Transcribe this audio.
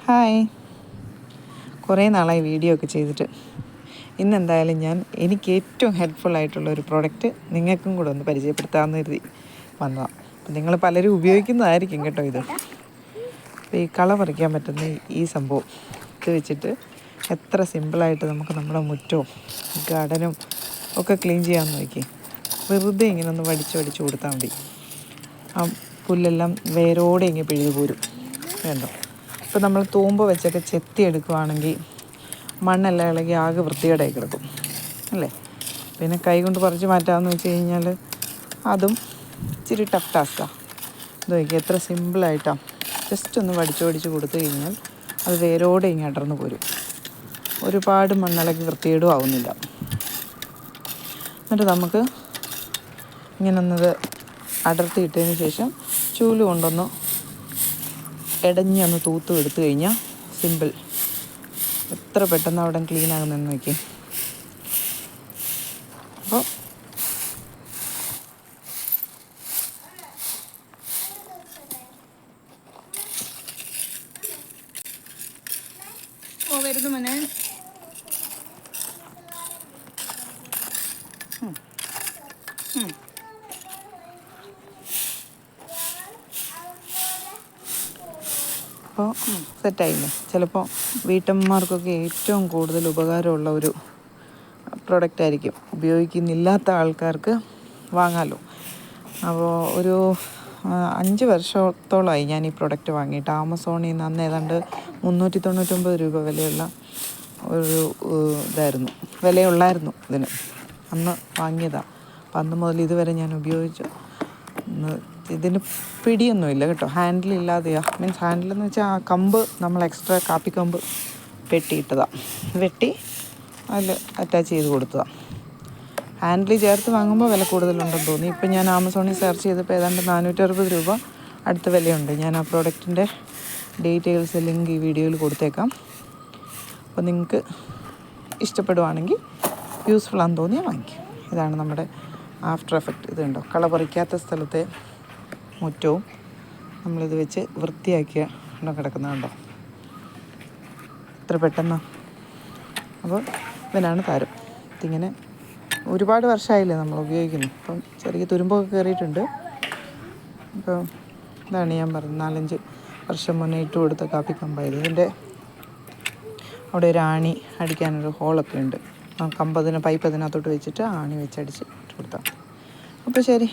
Hi, കുറേ നാളായി video ഒക്കെ ചെയ്തിട്ട്. ഇന്നെന്തായാലും എനിക്ക് ഏറ്റവും ഹെൽപ്ഫുള്ളായിട്ടുള്ള ഒരു പ്രോഡക്റ്റ് നിങ്ങൾക്കും കൂടെ ഒന്ന് പരിചയപ്പെടുത്താമെന്ന് കരുതി വന്നതാണ്. അപ്പം നിങ്ങൾ പലരും ഉപയോഗിക്കുന്നതായിരിക്കും കേട്ടോ ഇത്. അപ്പോൾ ഈ കള പറിക്കാൻ പറ്റുന്ന ഈ സംഭവം ഇത് വെച്ചിട്ട് എത്ര സിമ്പിളായിട്ട് നമുക്ക് നമ്മുടെ മുറ്റവും ഗാർഡനും ഒക്കെ ക്ലീൻ ചെയ്യാമെന്ന് നോക്കി. വെറുതെ ഇങ്ങനെ ഒന്ന് വടിച്ച് കൊടുത്താൽ മതി. ആ പുല്ലെല്ലാം വേരോടെ ഇങ്ങനെ പിഴുതു പോരും. വേണ്ടോ? ഇപ്പോൾ നമ്മൾ തൂമ്പ വെച്ചൊക്കെ ചെത്തി എടുക്കുവാണെങ്കിൽ മണ്ണെല്ലാം ഇളകി ആകെ വൃത്തികേടായി കിടക്കും അല്ലേ. പിന്നെ കൈ കൊണ്ട് പറിച്ച് മാറ്റാമെന്ന് വെച്ച് കഴിഞ്ഞാൽ അതും ഇച്ചിരി ടഫ് ടാസ്ക്കാണ്. ഇത് നോക്കി എത്ര സിമ്പിളായിട്ടാണ്. ജസ്റ്റ് ഒന്ന് വടിച്ച് കൊടുത്തു കഴിഞ്ഞാൽ അത് വേരോടെ ഇങ്ങനെ അടർന്നു പോരും. ഒരുപാട് മണ്ണിളകി വൃത്തികേടും ആവുന്നില്ല. എന്നിട്ട് നമുക്ക് ഇങ്ങനെ ഒന്നത് അടർത്തിയിട്ടതിന് ശേഷം ചൂല് കൊണ്ടൊന്ന് ഇടഞ്ഞൊന്ന് തൂത്ത് എടുത്തു കഴിഞ്ഞാൽ സിമ്പിൾ. എത്ര പെട്ടെന്ന് അവിടെ ക്ലീൻ ആകുന്നതെന്ന് നോക്കി. അപ്പോൾ വരുന്നു മോനെ. അപ്പോൾ സെറ്റായില്ലേ. ചിലപ്പോൾ വീട്ടമ്മമാർക്കൊക്കെ ഏറ്റവും കൂടുതൽ ഉപകാരമുള്ള ഒരു പ്രൊഡക്റ്റായിരിക്കും. ഉപയോഗിക്കുന്നില്ലാത്ത ആൾക്കാർക്ക് വാങ്ങാമല്ലോ. അപ്പോൾ ഒരു 5 വർഷത്തോളമായി ഞാൻ ഈ പ്രൊഡക്റ്റ് വാങ്ങിയിട്ട്. ആമസോണിൽ നിന്ന് അന്ന് ഏതാണ്ട് 399 രൂപ വിലയുള്ള ഒരു വിലയുള്ളായിരുന്നു ഇതിന്. അന്ന് വാങ്ങിയതാണ്. അപ്പം അന്ന് മുതൽ ഇതുവരെ ഞാൻ ഉപയോഗിച്ചു. ഇതിന് പിടിയൊന്നുമില്ല കേട്ടോ. ഹാൻഡിലില്ലാതെയാണ്. മീൻസ് ഹാൻഡിലെന്ന് വെച്ചാൽ ആ കമ്പ് നമ്മൾ എക്സ്ട്രാ കാപ്പിക്കമ്പ് വെട്ടി അതിൽ അറ്റാച്ച് ചെയ്ത് കൊടുത്തതാണ്. ഹാൻഡിൽ ചേർത്ത് വാങ്ങുമ്പോൾ വില കൂടുതലുണ്ടെന്ന് തോന്നി. ഇപ്പം ഞാൻ ആമസോണിൽ സെർച്ച് ചെയ്തപ്പോൾ ഏതാണ്ട് 460 രൂപ അടുത്ത വിലയുണ്ട്. ഞാൻ ആ പ്രോഡക്റ്റിൻ്റെ ഡീറ്റെയിൽസ് ലിങ്ക് ഈ വീഡിയോയിൽ കൊടുത്തേക്കാം. അപ്പോൾ നിങ്ങൾക്ക് ഇഷ്ടപ്പെടുവാണെങ്കിൽ യൂസ്ഫുൾ ആണെന്ന് തോന്നിയാൽ വാങ്ങിക്കും. ഇതാണ് നമ്മുടെ ആഫ്റ്റർ എഫക്റ്റ്. ഇതുണ്ടോ, കള പറിക്കാത്ത സ്ഥലത്തെ മുറ്റവും നമ്മളിത് വെച്ച് വൃത്തിയാക്കിയ കിടക്കുന്നുണ്ടോ, എത്ര പെട്ടെന്ന്. അപ്പോൾ ഇവനാണ് താരം. ഇതിങ്ങനെ ഒരുപാട് വർഷമായില്ലേ നമ്മൾ ഉപയോഗിക്കുന്നു. അപ്പം ചെറിയ തുരുമ്പൊക്കെ കയറിയിട്ടുണ്ട്. അപ്പോൾ ഇതാണ് ഞാൻ പറഞ്ഞത്, 4-5 വർഷം മുന്നേ ഇട്ട് കൊടുത്ത കാപ്പിക്കമ്പായത്. ഇതിൻ്റെ അവിടെ ഒരു ആണി അടിക്കാനൊരു ഹോളൊക്കെ ഉണ്ട്. ആ പൈപ്പ് അതിനകത്തോട്ട് വെച്ചിട്ട് ആണി വെച്ചടിച്ച് ഇട്ട് കൊടുത്താൽ. അപ്പോൾ ശരി.